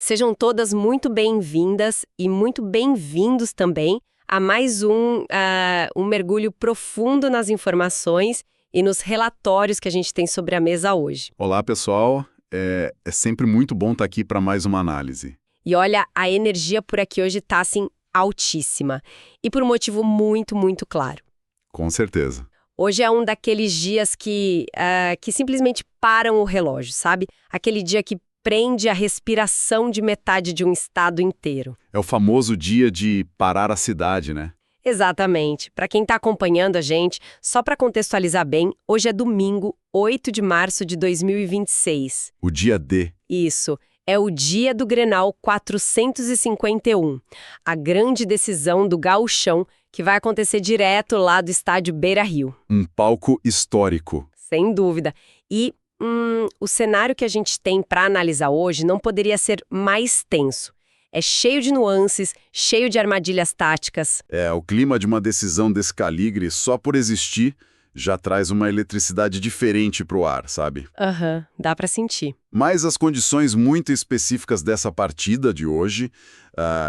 Sejam todas muito bem-vindas e muito bem-vindos também a mais um mergulho profundo nas informações e nos relatórios que a gente tem sobre a mesa hoje. Olá, pessoal. É sempre muito bom estar aqui para mais uma análise. E olha, a energia por aqui hoje está, assim, altíssima. E por um motivo muito, muito claro. Com certeza. Hoje é um daqueles dias que simplesmente param o relógio, sabe? Aquele dia que prende a respiração de metade de um estado inteiro. É o famoso dia de parar a cidade, né? Exatamente. Para quem está acompanhando a gente, só para contextualizar bem, hoje é domingo, 8 de março de 2026. O dia D. Isso. É o dia do Grenal 451, a grande decisão do Gauchão, que vai acontecer direto lá do estádio Beira-Rio. Um palco histórico. Sem dúvida. E o cenário que a gente tem para analisar hoje não poderia ser mais tenso. É cheio de nuances, cheio de armadilhas táticas. O clima de uma decisão desse calibre, só por existir, já traz uma eletricidade diferente pro ar, sabe? Dá para sentir. Mas as condições muito específicas dessa partida de hoje,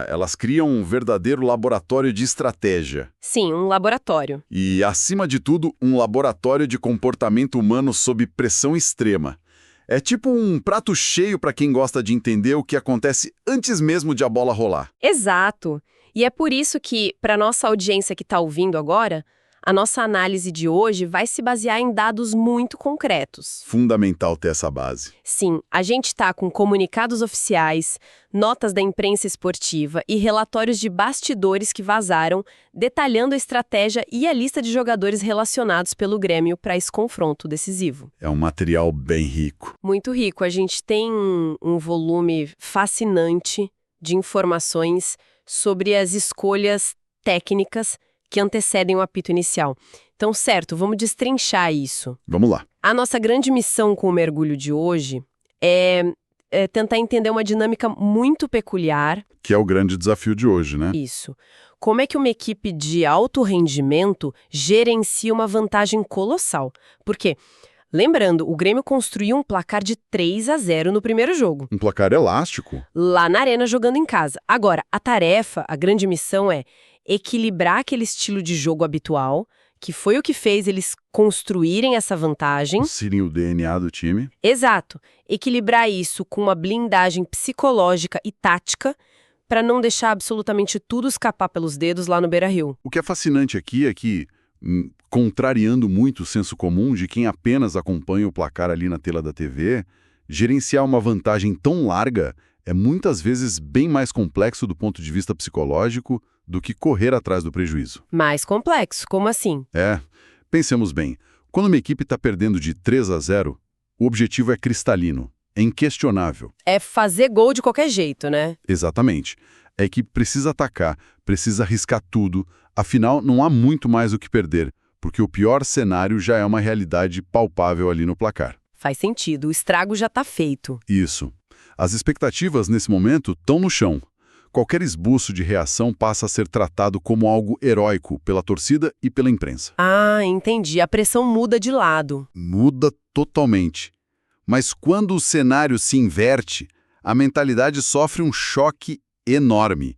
elas criam um verdadeiro laboratório de estratégia. Sim, um laboratório. E, acima de tudo, um laboratório de comportamento humano sob pressão extrema. É tipo um prato cheio para quem gosta de entender o que acontece antes mesmo de a bola rolar. Exato. E é por isso que, para nossa audiência que está ouvindo agora, a nossa análise de hoje vai se basear em dados muito concretos. Fundamental ter essa base. Sim, a gente está com comunicados oficiais, notas da imprensa esportiva e relatórios de bastidores que vazaram, detalhando a estratégia e a lista de jogadores relacionados pelo Grêmio para esse confronto decisivo. É um material bem rico. Muito rico. A gente tem um volume fascinante de informações sobre as escolhas técnicas que antecedem o apito inicial. Então, certo, vamos destrinchar isso. Vamos lá. A nossa grande missão com o mergulho de hoje é tentar entender uma dinâmica muito peculiar. Que é o grande desafio de hoje, né? Isso. Como é que uma equipe de alto rendimento gerencia uma vantagem colossal? Porque, lembrando, o Grêmio construiu um placar de 3-0 no primeiro jogo. Um placar elástico. Lá na arena, jogando em casa. Agora, a tarefa, a grande missão é equilibrar aquele estilo de jogo habitual, que foi o que fez eles construírem essa vantagem. Conseguirem o DNA do time. Exato. Equilibrar isso com uma blindagem psicológica e tática para não deixar absolutamente tudo escapar pelos dedos lá no Beira-Rio. O que é fascinante aqui é que, contrariando muito o senso comum de quem apenas acompanha o placar ali na tela da TV, gerenciar uma vantagem tão larga é muitas vezes bem mais complexo do ponto de vista psicológico do que correr atrás do prejuízo. Mais complexo? Como assim? Pensemos bem. Quando uma equipe está perdendo de 3-0, o objetivo é cristalino, é inquestionável. É fazer gol de qualquer jeito, né? Exatamente. A equipe precisa atacar, precisa arriscar tudo, afinal não há muito mais o que perder, porque o pior cenário já é uma realidade palpável ali no placar. Faz sentido, o estrago já está feito. Isso. As expectativas nesse momento estão no chão. Qualquer esboço de reação passa a ser tratado como algo heróico pela torcida e pela imprensa. Ah, entendi. A pressão muda de lado. Muda totalmente. Mas quando o cenário se inverte, a mentalidade sofre um choque enorme.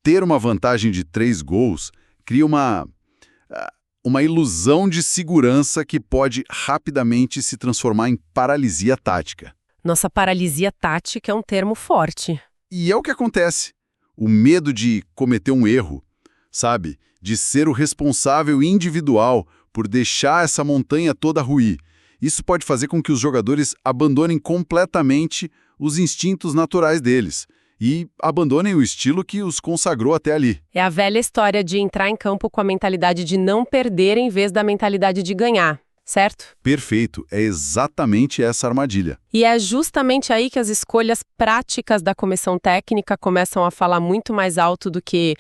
Ter uma vantagem de 3 gols cria uma ilusão de segurança que pode rapidamente se transformar em paralisia tática. Nossa, paralisia tática é um termo forte. E é o que acontece. O medo de cometer um erro, sabe? De ser o responsável individual por deixar essa montanha toda ruir. Isso pode fazer com que os jogadores abandonem completamente os instintos naturais deles e abandonem o estilo que os consagrou até ali. É a velha história de entrar em campo com a mentalidade de não perder em vez da mentalidade de ganhar. Certo? Perfeito, é exatamente essa armadilha. E é justamente aí que as escolhas práticas da comissão técnica começam a falar muito mais alto do que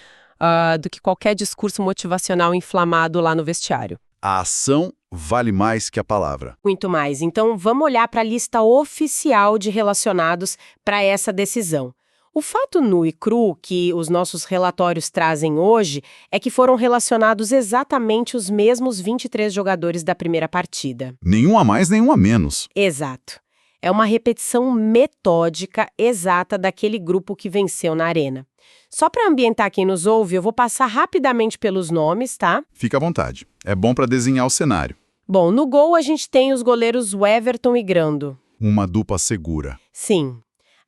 qualquer discurso motivacional inflamado lá no vestiário. A ação vale mais que a palavra. Muito mais. Então, vamos olhar para a lista oficial de relacionados para essa decisão. O fato nu e cru que os nossos relatórios trazem hoje é que foram relacionados exatamente os mesmos 23 jogadores da primeira partida. Nenhum a mais, nenhum a menos. Exato. É uma repetição metódica exata daquele grupo que venceu na arena. Só para ambientar quem nos ouve, eu vou passar rapidamente pelos nomes, tá? Fica à vontade. É bom para desenhar o cenário. Bom, no gol a gente tem os goleiros Everton e Grando. Uma dupla segura. Sim.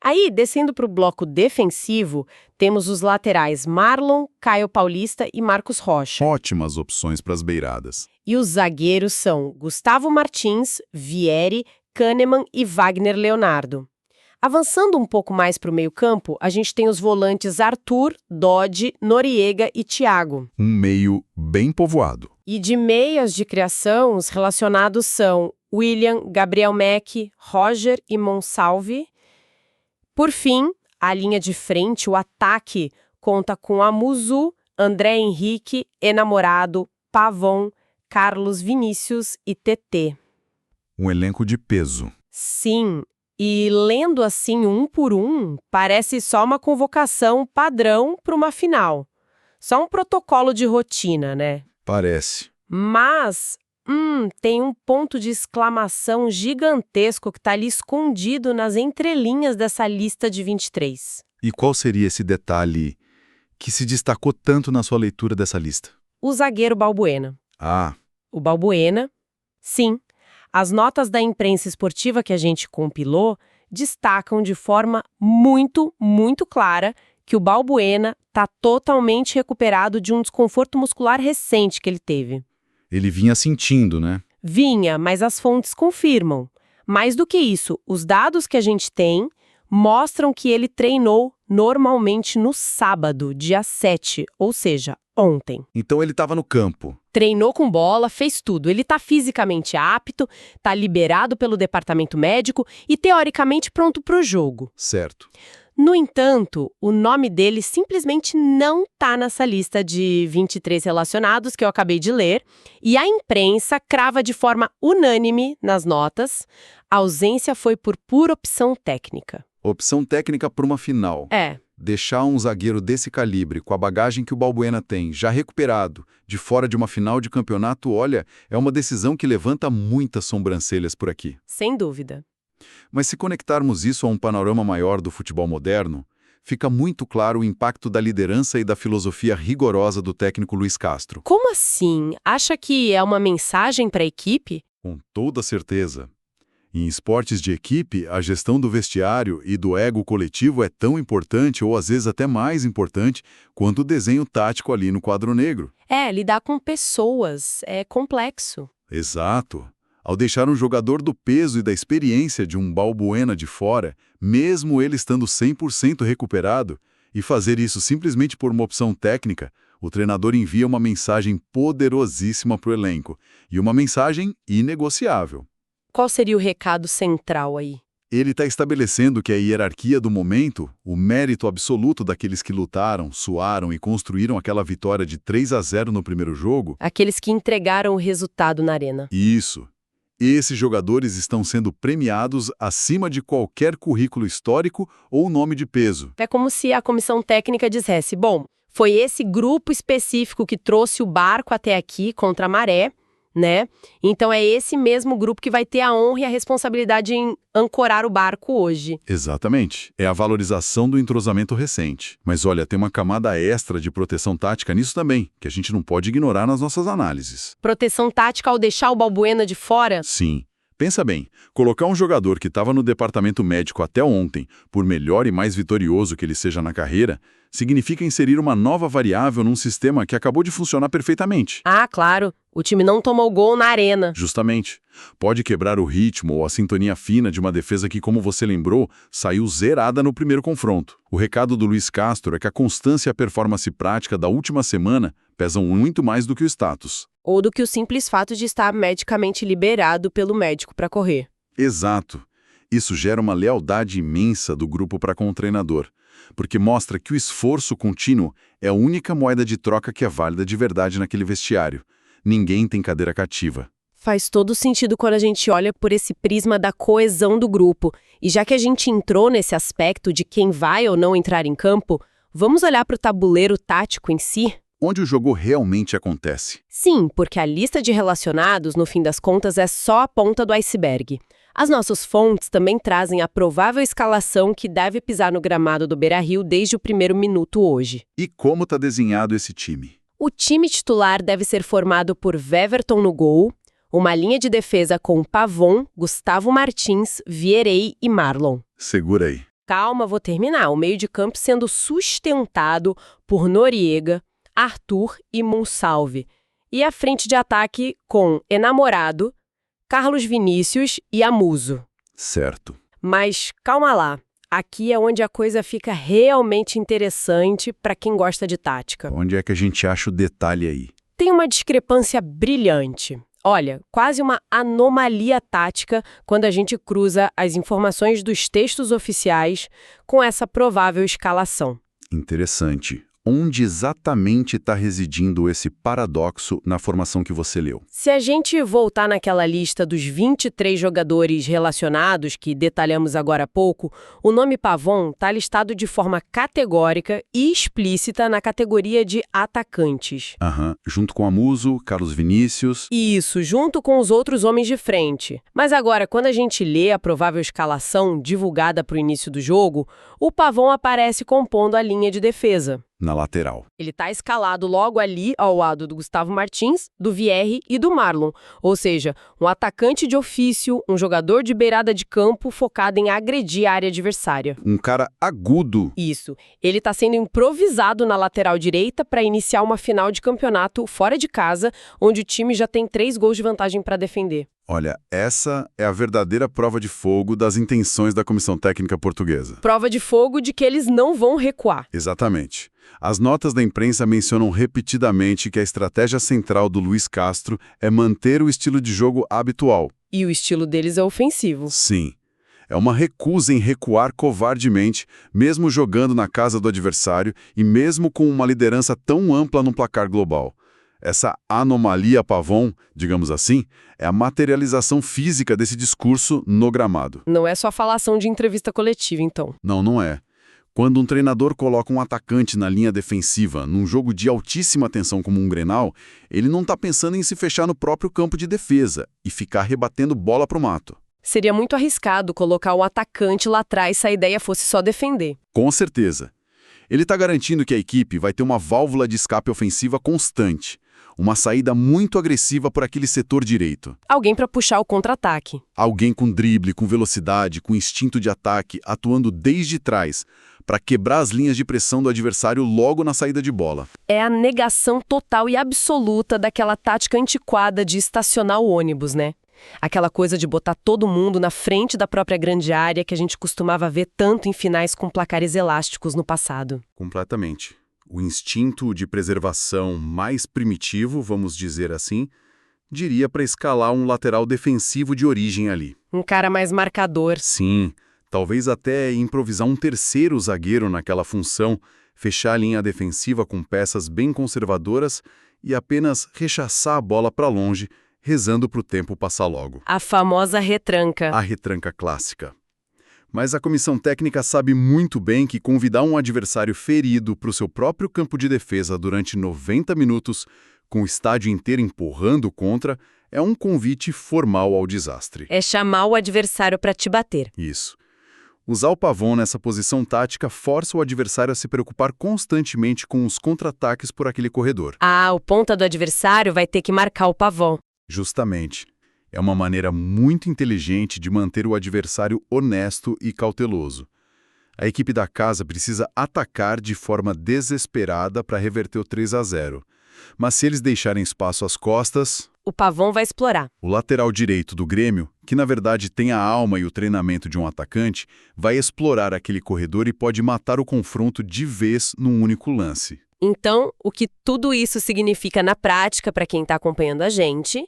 Aí, descendo para o bloco defensivo, temos os laterais Marlon, Caio Paulista e Marcos Rocha. Ótimas opções para as beiradas. E os zagueiros são Gustavo Martins, Vieri, Kahneman e Wagner Leonardo. Avançando um pouco mais para o meio-campo, a gente tem os volantes Arthur, Dodge, Noriega e Thiago. Um meio bem povoado. E de meias de criação, os relacionados são William, Gabriel Mack, Roger e Monsalve. Por fim, a linha de frente, o ataque, conta com Amuzu, André Henrique, Enamorado, Pavon, Carlos Vinícius e TT. Um elenco de peso. Sim, e lendo assim um por um, parece só uma convocação padrão para uma final. Só um protocolo de rotina, né? Parece. Mas tem um ponto de exclamação gigantesco que está ali escondido nas entrelinhas dessa lista de 23. E qual seria esse detalhe que se destacou tanto na sua leitura dessa lista? O zagueiro Balbuena. Ah, O Balbuena, sim. As notas da imprensa esportiva que a gente compilou destacam de forma muito, muito clara que o Balbuena está totalmente recuperado de um desconforto muscular recente que ele teve. ele vinha sentindo, né? Vinha, mas as fontes confirmam. Mais do que isso, os dados que a gente tem mostram que ele treinou normalmente no sábado, dia 7, ou seja, ontem. Então ele estava no campo. Treinou com bola, fez tudo. Ele está fisicamente apto, está liberado pelo departamento médico e teoricamente pronto para o jogo. Certo. No entanto, o nome dele simplesmente não está nessa lista de 23 relacionados que eu acabei de ler, e a imprensa crava de forma unânime nas notas: a ausência foi por pura opção técnica. Opção técnica para uma final. É. Deixar um zagueiro desse calibre, com a bagagem que o Balbuena tem, já recuperado, de fora de uma final de campeonato, olha, é uma decisão que levanta muitas sobrancelhas por aqui. Sem dúvida. Mas se conectarmos isso a um panorama maior do futebol moderno, fica muito claro o impacto da liderança e da filosofia rigorosa do técnico Luiz Castro. Como assim? Acha que é uma mensagem para a equipe? Com toda certeza. Em esportes de equipe, a gestão do vestiário e do ego coletivo é tão importante, ou às vezes até mais importante, quanto o desenho tático ali no quadro negro. Lidar com pessoas é complexo. Exato. Ao deixar um jogador do peso e da experiência de um Balbuena de fora, mesmo ele estando 100% recuperado, e fazer isso simplesmente por uma opção técnica, o treinador envia uma mensagem poderosíssima para o elenco, e uma mensagem inegociável. Qual seria o recado central aí? Ele está estabelecendo que a hierarquia do momento, o mérito absoluto daqueles que lutaram, suaram e construíram aquela vitória de 3-0 no primeiro jogo. Aqueles que entregaram o resultado na arena. Isso. Esses jogadores estão sendo premiados acima de qualquer currículo histórico ou nome de peso. É como se a comissão técnica dissesse: bom, foi esse grupo específico que trouxe o barco até aqui contra a maré, né? Então é esse mesmo grupo que vai ter a honra e a responsabilidade em ancorar o barco hoje. Exatamente. É a valorização do entrosamento recente. Mas olha, tem uma camada extra de proteção tática nisso também, que a gente não pode ignorar nas nossas análises. Proteção tática ao deixar o Balbuena de fora? Sim. Pensa bem, colocar um jogador que estava no departamento médico até ontem, por melhor e mais vitorioso que ele seja na carreira, significa inserir uma nova variável num sistema que acabou de funcionar perfeitamente. Ah, claro. O time não tomou gol na arena. Justamente. Pode quebrar o ritmo ou a sintonia fina de uma defesa que, como você lembrou, saiu zerada no primeiro confronto. O recado do Luiz Castro é que a constância e a performance prática da última semana pesam muito mais do que o status. Ou do que o simples fato de estar medicamente liberado pelo médico para correr. Exato. Isso gera uma lealdade imensa do grupo para com o treinador, porque mostra que o esforço contínuo é a única moeda de troca que é válida de verdade naquele vestiário. Ninguém tem cadeira cativa. Faz todo sentido quando a gente olha por esse prisma da coesão do grupo. E já que a gente entrou nesse aspecto de quem vai ou não entrar em campo, vamos olhar para o tabuleiro tático em si? Onde o jogo realmente acontece. Sim, porque a lista de relacionados, no fim das contas, é só a ponta do iceberg. As nossas fontes também trazem a provável escalação que deve pisar no gramado do Beira-Rio desde o primeiro minuto hoje. E como está desenhado esse time? O time titular deve ser formado por Weverton no gol, uma linha de defesa com Pavon, Gustavo Martins, Vierey e Marlon. Segura aí. Calma, vou terminar. O meio de campo sendo sustentado por Noriega, Arthur e Monsalve. E a frente de ataque com Enamorado, Carlos Vinícius e Amuso. Certo. Mas calma lá. Aqui é onde a coisa fica realmente interessante para quem gosta de tática. Onde é que a gente acha o detalhe aí? Tem uma discrepância brilhante. Olha, quase uma anomalia tática quando a gente cruza as informações dos textos oficiais com essa provável escalação. Interessante. Onde exatamente está residindo esse paradoxo na formação que você leu? Se a gente voltar naquela lista dos 23 jogadores relacionados que detalhamos agora há pouco, o nome Pavon está listado de forma categórica e explícita na categoria de atacantes. Junto com Amuso, Carlos Vinícius... Isso, junto com os outros homens de frente. Mas agora, quando a gente lê a provável escalação divulgada para o início do jogo, o Pavon aparece compondo a linha de defesa. Na lateral. Ele está escalado logo ali ao lado do Gustavo Martins, do Vierry e do Marlon. Ou seja, um atacante de ofício, um jogador de beirada de campo focado em agredir a área adversária. Um cara agudo. Isso. Ele está sendo improvisado na lateral direita para iniciar uma final de campeonato fora de casa, onde o time já tem 3 gols de vantagem para defender. Olha, essa é a verdadeira prova de fogo das intenções da comissão técnica portuguesa. Prova de fogo de que eles não vão recuar. Exatamente. As notas da imprensa mencionam repetidamente que a estratégia central do Luiz Castro é manter o estilo de jogo habitual. E o estilo deles é ofensivo. Sim. É uma recusa em recuar covardemente, mesmo jogando na casa do adversário e mesmo com uma liderança tão ampla no placar global. Essa anomalia Pavon, digamos assim, é a materialização física desse discurso no gramado. Não é só falação de entrevista coletiva, então. Não, não é. Quando um treinador coloca um atacante na linha defensiva, num jogo de altíssima tensão como um Grenal, ele não está pensando em se fechar no próprio campo de defesa e ficar rebatendo bola pro mato. Seria muito arriscado colocar um atacante lá atrás se a ideia fosse só defender. Com certeza. Ele está garantindo que a equipe vai ter uma válvula de escape ofensiva constante, uma saída muito agressiva por aquele setor direito. Alguém para puxar o contra-ataque. Alguém com drible, com velocidade, com instinto de ataque, atuando desde trás, para quebrar as linhas de pressão do adversário logo na saída de bola. É a negação total e absoluta daquela tática antiquada de estacionar o ônibus, né? Aquela coisa de botar todo mundo na frente da própria grande área que a gente costumava ver tanto em finais com placares elásticos no passado. Completamente. O instinto de preservação mais primitivo, vamos dizer assim, diria para escalar um lateral defensivo de origem ali. Um cara mais marcador. Sim, talvez até improvisar um terceiro zagueiro naquela função, fechar a linha defensiva com peças bem conservadoras e apenas rechaçar a bola para longe, rezando para o tempo passar logo. A famosa retranca. A retranca clássica. Mas a comissão técnica sabe muito bem que convidar um adversário ferido para o seu próprio campo de defesa durante 90 minutos, com o estádio inteiro empurrando contra, é um convite formal ao desastre. É chamar o adversário para te bater. Isso. Usar o Pavon nessa posição tática força o adversário a se preocupar constantemente com os contra-ataques por aquele corredor. Ah, o ponta do adversário vai ter que marcar o Pavon. Justamente. É uma maneira muito inteligente de manter o adversário honesto e cauteloso. A equipe da casa precisa atacar de forma desesperada para reverter o 3-0. Mas se eles deixarem espaço às costas... O Pavon vai explorar. O lateral direito do Grêmio, que na verdade tem a alma e o treinamento de um atacante, vai explorar aquele corredor e pode matar o confronto de vez num único lance. Então, o que tudo isso significa na prática para quem está acompanhando a gente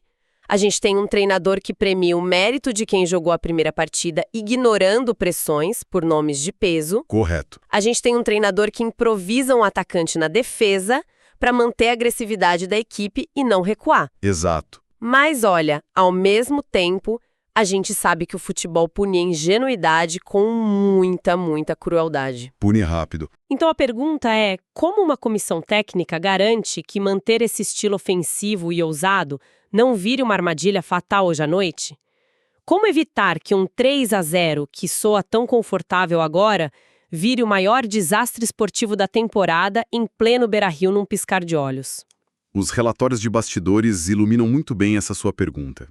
tem um treinador que premia o mérito de quem jogou a primeira partida, ignorando pressões por nomes de peso. Correto. A gente tem um treinador que improvisa um atacante na defesa para manter a agressividade da equipe e não recuar. Exato. Mas olha, ao mesmo tempo, a gente sabe que o futebol pune a ingenuidade com muita crueldade. Pune rápido. Então a pergunta é, como uma comissão técnica garante que manter esse estilo ofensivo e ousado não vire uma armadilha fatal hoje à noite? Como evitar que um 3-0, que soa tão confortável agora, vire o maior desastre esportivo da temporada em pleno Beira-Rio num piscar de olhos? Os relatórios de bastidores iluminam muito bem essa sua pergunta.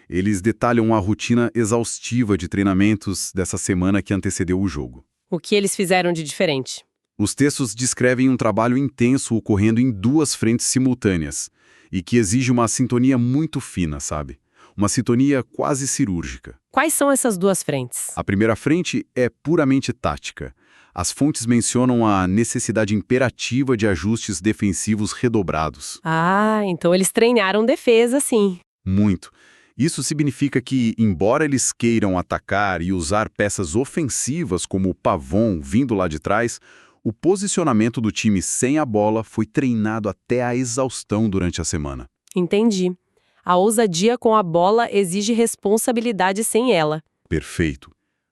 Eles detalham a rotina exaustiva de treinamentos dessa semana que antecedeu o jogo. O que eles fizeram de diferente? Os textos descrevem um trabalho intenso ocorrendo em duas frentes simultâneas e que exige uma sintonia muito fina, sabe? Uma sintonia quase cirúrgica. Quais são essas duas frentes? A primeira frente é puramente tática. As fontes mencionam a necessidade imperativa de ajustes defensivos redobrados. Ah, então eles treinaram defesa, sim. Muito. Isso significa que, embora eles queiram atacar e usar peças ofensivas como o Pavon vindo lá de trás, o posicionamento do time sem a bola foi treinado até a exaustão durante a semana. Entendi. A ousadia com a bola exige responsabilidade sem ela. Perfeito.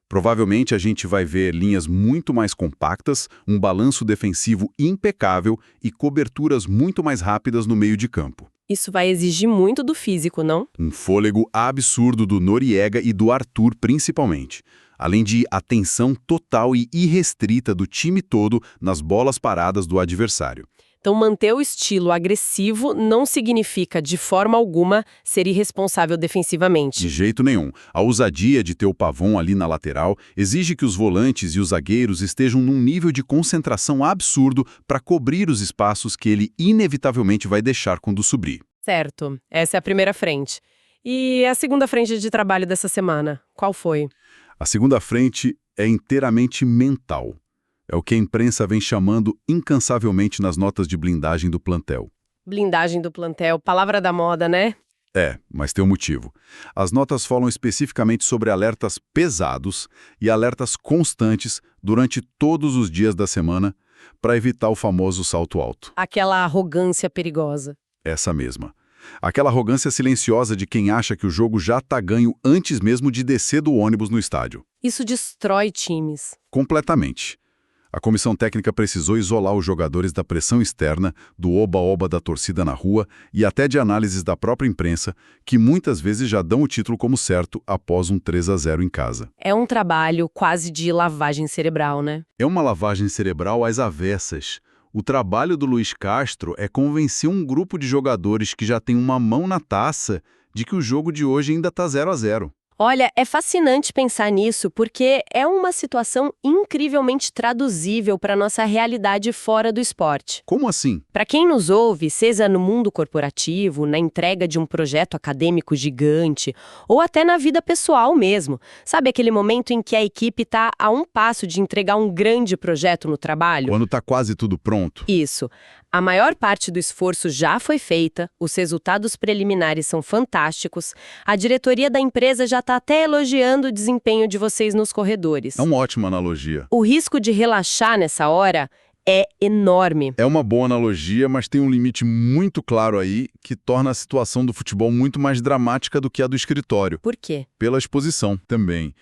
Provavelmente a gente vai ver linhas muito mais compactas, um balanço defensivo impecável e coberturas muito mais rápidas no meio de campo. Isso vai exigir muito do físico, não? Um fôlego absurdo do Noriega e do Arthur principalmente, além de atenção total e irrestrita do time todo nas bolas paradas do adversário. Então, manter o estilo agressivo não significa, de forma alguma, ser irresponsável defensivamente. De jeito nenhum. A ousadia de ter o Pavon ali na lateral exige que os volantes e os zagueiros estejam num nível de concentração absurdo para cobrir os espaços que ele inevitavelmente vai deixar quando subir. Certo. Essa é a primeira frente. E a segunda frente de trabalho dessa semana? Qual foi? A segunda frente é inteiramente mental. É o que a imprensa vem chamando incansavelmente nas notas de blindagem do plantel. Blindagem do plantel, palavra da moda, né? É, mas tem um motivo. As notas falam especificamente sobre alertas pesados e alertas constantes durante todos os dias da semana para evitar o famoso salto alto. Aquela arrogância perigosa. Essa mesma. Aquela arrogância silenciosa de quem acha que o jogo já está ganho antes mesmo de descer do ônibus no estádio. Isso destrói times. Completamente. A comissão técnica precisou isolar os jogadores da pressão externa, do oba-oba da torcida na rua e até de análises da própria imprensa, que muitas vezes já dão o título como certo após um 3-0 em casa. É um trabalho quase de lavagem cerebral, né? É uma lavagem cerebral às avessas. O trabalho do Luiz Castro é convencer um grupo de jogadores que já tem uma mão na taça de que o jogo de hoje ainda está 0-0. Olha, é fascinante pensar nisso porque é uma situação incrivelmente traduzível para a nossa realidade fora do esporte. Como assim? Para quem nos ouve, seja no mundo corporativo, na entrega de um projeto acadêmico gigante, ou até na vida pessoal mesmo. Sabe aquele momento em que a equipe está a um passo de entregar um grande projeto no trabalho? Quando está quase tudo pronto. Isso. A maior parte do esforço já foi feita, os resultados preliminares são fantásticos, a diretoria da empresa já está até elogiando o desempenho de vocês nos corredores. É uma ótima analogia. O risco de relaxar nessa hora é enorme. É uma boa analogia, mas tem um limite muito claro aí que torna a situação do futebol muito mais dramática do que a do escritório. Por quê? Pela exposição também.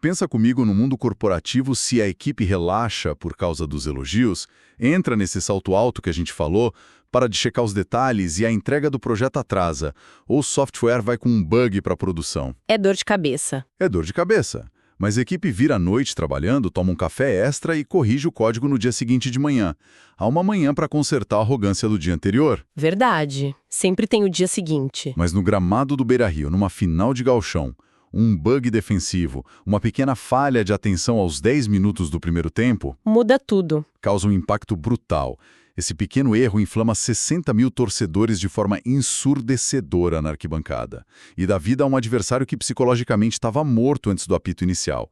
Pensa comigo no mundo corporativo, se a equipe relaxa por causa dos elogios, entra nesse salto alto que a gente falou, para de checar os detalhes e a entrega do projeto atrasa, ou o software vai com um bug para a produção. É dor de cabeça. É dor de cabeça. Mas a equipe vira à noite trabalhando, toma um café extra e corrige o código no dia seguinte de manhã. Há uma manhã para consertar a arrogância do dia anterior. Verdade. Sempre tem o dia seguinte. Mas no gramado do Beira-Rio, numa final de gauchão, um bug defensivo, uma pequena falha de atenção aos 10 minutos do primeiro tempo, muda tudo. Causa um impacto brutal. Esse pequeno erro inflama 60 mil torcedores de forma ensurdecedora na arquibancada e dá vida a um adversário que psicologicamente estava morto antes do apito inicial.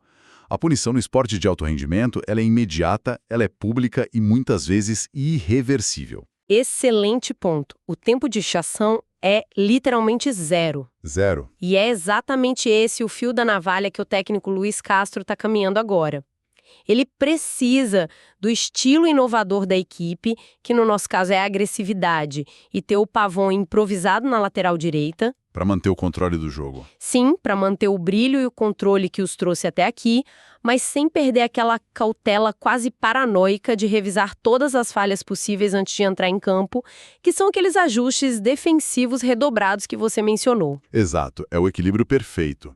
A punição no esporte de alto rendimento ela é imediata, ela é pública e muitas vezes irreversível. Excelente ponto. O tempo de chação é literalmente zero. Zero. E é exatamente esse o fio da navalha que o técnico Luiz Castro está caminhando agora. Ele precisa do estilo inovador da equipe, que no nosso caso é a agressividade, e ter o Pavon improvisado na lateral direita. Para manter o controle do jogo. Sim, para manter o brilho e o controle que os trouxe até aqui, mas sem perder aquela cautela quase paranoica de revisar todas as falhas possíveis antes de entrar em campo, que são aqueles ajustes defensivos redobrados que você mencionou. Exato, é o equilíbrio perfeito.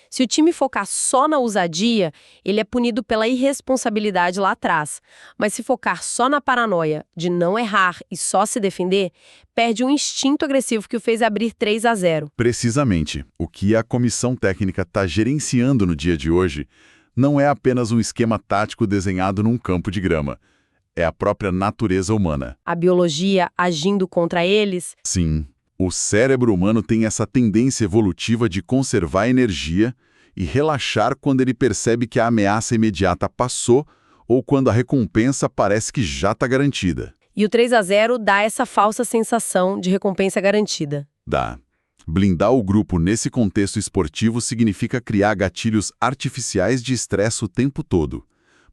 Se o time focar só na ousadia, ele é punido pela irresponsabilidade lá atrás. Mas se focar só na paranoia de não errar e só se defender, perde o instinto agressivo que o fez abrir 3-0. Precisamente, o que a comissão técnica está gerenciando no dia de hoje não é apenas um esquema tático desenhado num campo de grama. É a própria natureza humana. A biologia agindo contra eles? Sim. O cérebro humano tem essa tendência evolutiva de conservar energia e relaxar quando ele percebe que a ameaça imediata passou ou quando a recompensa parece que já está garantida. E o 3-0 dá essa falsa sensação de recompensa garantida. Dá. Blindar o grupo nesse contexto esportivo significa criar gatilhos artificiais de estresse o tempo todo,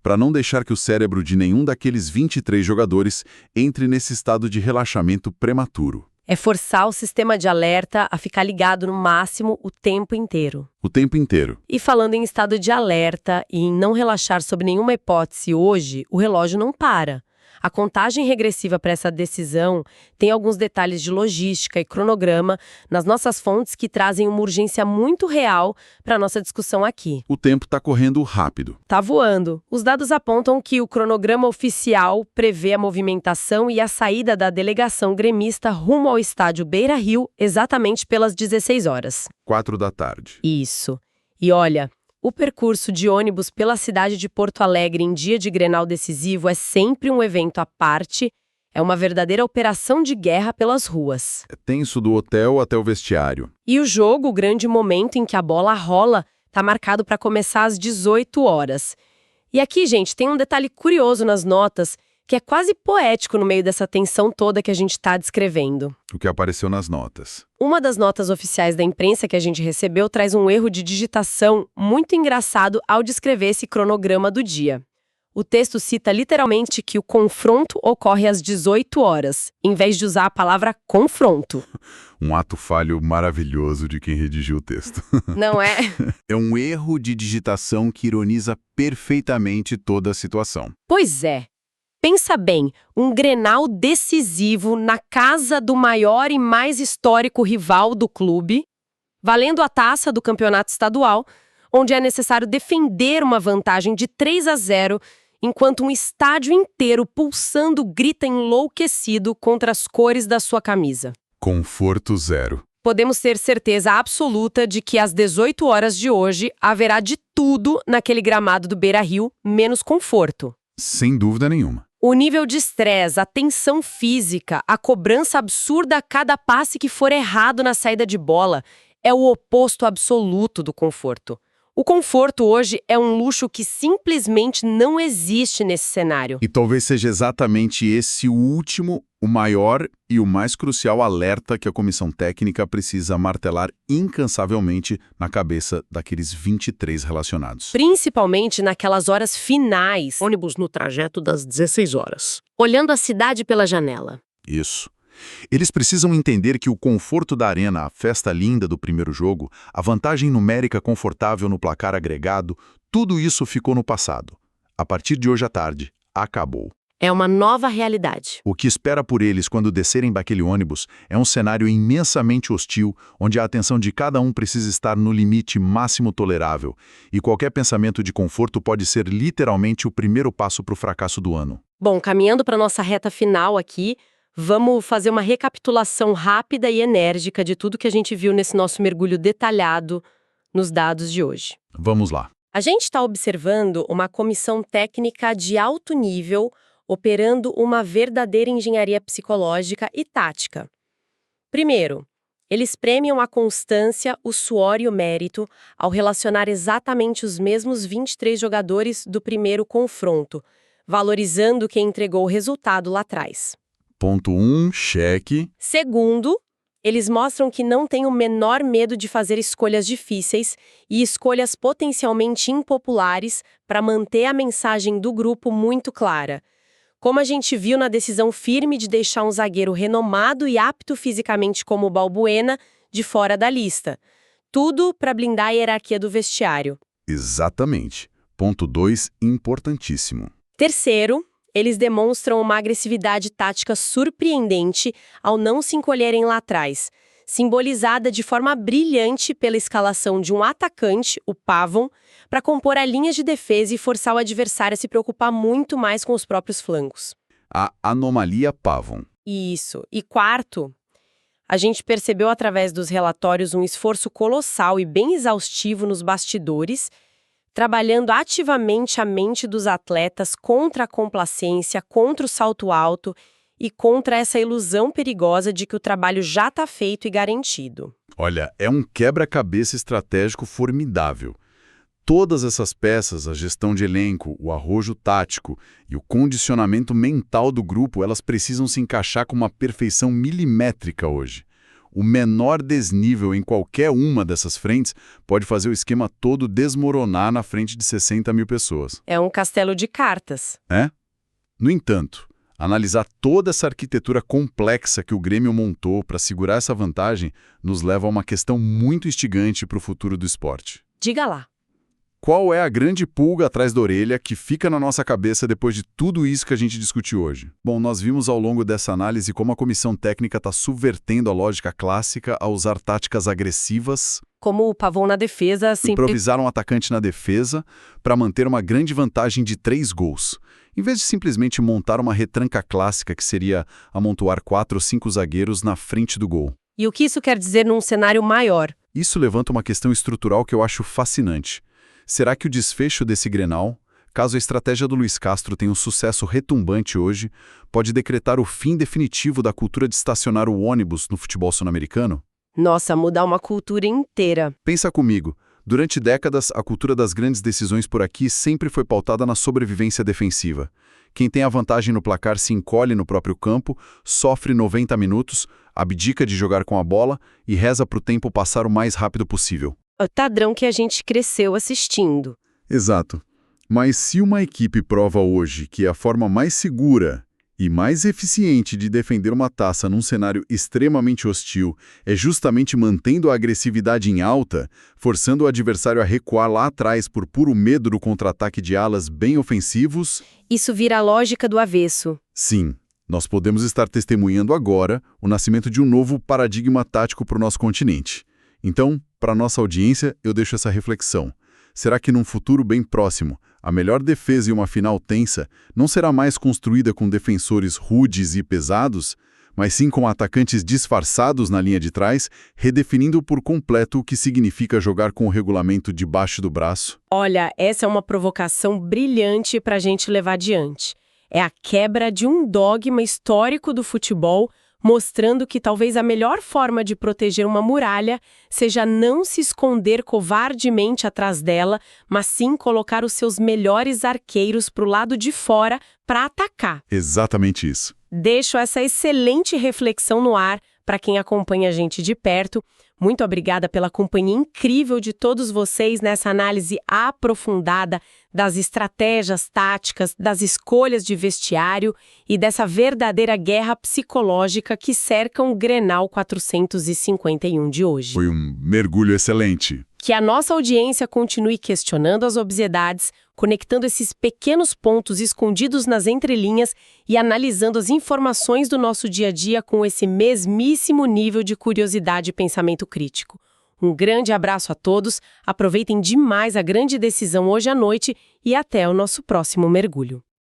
para não deixar que o cérebro de nenhum daqueles 23 jogadores entre nesse estado de relaxamento prematuro. É forçar o sistema de alerta a ficar ligado no máximo o tempo inteiro. O tempo inteiro. E falando em estado de alerta e em não relaxar sob nenhuma hipótese hoje, o relógio não para. A contagem regressiva para essa decisão tem alguns detalhes de logística e cronograma nas nossas fontes que trazem uma urgência muito real para a nossa discussão aqui. O tempo está correndo rápido. Tá voando. Os dados apontam que o cronograma oficial prevê a movimentação e a saída da delegação gremista rumo ao estádio Beira-Rio exatamente pelas 16 horas. 4 da tarde. Isso. E olha, o percurso de ônibus pela cidade de Porto Alegre em dia de Grenal decisivo é sempre um evento à parte, é uma verdadeira operação de guerra pelas ruas. É tenso do hotel até o vestiário. E o jogo, o grande momento em que a bola rola, está marcado para começar às 18 horas. E aqui, gente, tem um detalhe curioso nas notas, que é quase poético no meio dessa tensão toda que a gente está descrevendo. O que apareceu nas notas. Uma das notas oficiais da imprensa que a gente recebeu traz um erro de digitação muito engraçado ao descrever esse cronograma do dia. O texto cita literalmente que o confronto ocorre às 18 horas, em vez de usar a palavra confronto. Um ato falho maravilhoso de quem redigiu o texto. Não é? É um erro de digitação que ironiza perfeitamente toda a situação. Pois é. Pensa bem, um Grenal decisivo na casa do maior e mais histórico rival do clube, valendo a taça do campeonato estadual, onde é necessário defender uma vantagem de 3-0, enquanto um estádio inteiro pulsando grita enlouquecido contra as cores da sua camisa. Conforto zero. Podemos ter certeza absoluta de que às 18 horas de hoje haverá de tudo naquele gramado do Beira-Rio, menos conforto. Sem dúvida nenhuma. O nível de estresse, a tensão física, a cobrança absurda a cada passe que for errado na saída de bola é o oposto absoluto do conforto. O conforto hoje é um luxo que simplesmente não existe nesse cenário. E talvez seja exatamente esse o último, o maior e o mais crucial alerta que a comissão técnica precisa martelar incansavelmente na cabeça daqueles 23 relacionados. Principalmente naquelas horas finais, Ônibus no trajeto das 16 horas. olhando a cidade pela janela. Isso. Eles precisam entender que o conforto da arena, a festa linda do primeiro jogo, a vantagem numérica confortável no placar agregado, tudo isso ficou no passado. A partir de hoje à tarde, acabou. É uma nova realidade. O que espera por eles quando descerem daquele ônibus é um cenário imensamente hostil, onde a atenção de cada um precisa estar no limite máximo tolerável, e qualquer pensamento de conforto pode ser literalmente o primeiro passo para o fracasso do ano. Bom, caminhando para nossa reta final aqui, vamos fazer uma recapitulação rápida e enérgica de tudo que a gente viu nesse nosso mergulho detalhado nos dados de hoje. Vamos lá. A gente está observando uma comissão técnica de alto nível operando uma verdadeira engenharia psicológica e tática. Primeiro, eles premiam a constância, o suor e o mérito ao relacionar exatamente os mesmos 23 jogadores do primeiro confronto, valorizando quem entregou o resultado lá atrás. Ponto 1, cheque. Segundo, eles mostram que não têm o menor medo de fazer escolhas difíceis e escolhas potencialmente impopulares para manter a mensagem do grupo muito clara. Como a gente viu na decisão firme de deixar um zagueiro renomado e apto fisicamente como o Balbuena de fora da lista. Tudo para blindar a hierarquia do vestiário. Exatamente. Ponto 2, importantíssimo. Terceiro, eles demonstram uma agressividade tática surpreendente ao não se encolherem lá atrás, simbolizada de forma brilhante pela escalação de um atacante, o Pavon, para compor a linha de defesa e forçar o adversário a se preocupar muito mais com os próprios flancos. A anomalia Pavon. Isso. E quarto, a gente percebeu através dos relatórios um esforço colossal e bem exaustivo nos bastidores, trabalhando ativamente a mente dos atletas contra a complacência, contra o salto alto e contra essa ilusão perigosa de que o trabalho já está feito e garantido. Olha, é um quebra-cabeça estratégico formidável. Todas essas peças, a gestão de elenco, o arrojo tático e o condicionamento mental do grupo, elas precisam se encaixar com uma perfeição milimétrica hoje. O menor desnível em qualquer uma dessas frentes pode fazer o esquema todo desmoronar na frente de 60 mil pessoas. É um castelo de cartas. É? No entanto, analisar toda essa arquitetura complexa que o Grêmio montou para segurar essa vantagem nos leva a uma questão muito instigante para o futuro do esporte. Diga lá. Qual é a grande pulga atrás da orelha que fica na nossa cabeça depois de tudo isso que a gente discutiu hoje? Bom, nós vimos ao longo dessa análise como a comissão técnica está subvertendo a lógica clássica a usar táticas agressivas, Como o Pavon na defesa, improvisar um atacante na defesa para manter uma grande vantagem de 3 gols, em vez de simplesmente montar uma retranca clássica que seria amontoar 4 ou 5 zagueiros na frente do gol. E o que isso quer dizer num cenário maior? Isso levanta uma questão estrutural que eu acho fascinante. Será que o desfecho desse Grenal, caso a estratégia do Luiz Castro tenha um sucesso retumbante hoje, pode decretar o fim definitivo da cultura de estacionar o ônibus no futebol sul-americano? Nossa, mudar uma cultura inteira. Pensa comigo, durante décadas a cultura das grandes decisões por aqui sempre foi pautada na sobrevivência defensiva. Quem tem a vantagem no placar se encolhe no próprio campo, sofre 90 minutos, abdica de jogar com a bola e reza para o tempo passar o mais rápido possível. O padrão que a gente cresceu assistindo. Exato. Mas se uma equipe prova hoje que a forma mais segura e mais eficiente de defender uma taça num cenário extremamente hostil é justamente mantendo a agressividade em alta, forçando o adversário a recuar lá atrás por puro medo do contra-ataque de alas bem ofensivos, Isso vira a lógica do avesso. sim, nós podemos estar testemunhando agora o nascimento de um novo paradigma tático para o nosso continente. Então, para nossa audiência, eu deixo essa reflexão. Será que num futuro bem próximo, a melhor defesa em uma final tensa não será mais construída com defensores rudes e pesados, mas sim com atacantes disfarçados na linha de trás, redefinindo por completo o que significa jogar com o regulamento debaixo do braço? Olha, essa é uma provocação brilhante para a gente levar adiante. É a quebra de um dogma histórico do futebol, mostrando que talvez a melhor forma de proteger uma muralha seja não se esconder covardemente atrás dela, mas sim colocar os seus melhores arqueiros para o lado de fora para atacar. Exatamente isso. Deixo essa excelente reflexão no ar para quem acompanha a gente de perto. Muito obrigada pela companhia incrível de todos vocês nessa análise aprofundada das estratégias táticas, das escolhas de vestiário e dessa verdadeira guerra psicológica que cerca o Grenal 451 de hoje. Foi um mergulho excelente. Que a nossa audiência continue questionando as obviedades, conectando esses pequenos pontos escondidos nas entrelinhas e analisando as informações do nosso dia a dia com esse mesmíssimo nível de curiosidade e pensamento crítico. Um grande abraço a todos, aproveitem demais a grande decisão hoje à noite e até o nosso próximo mergulho.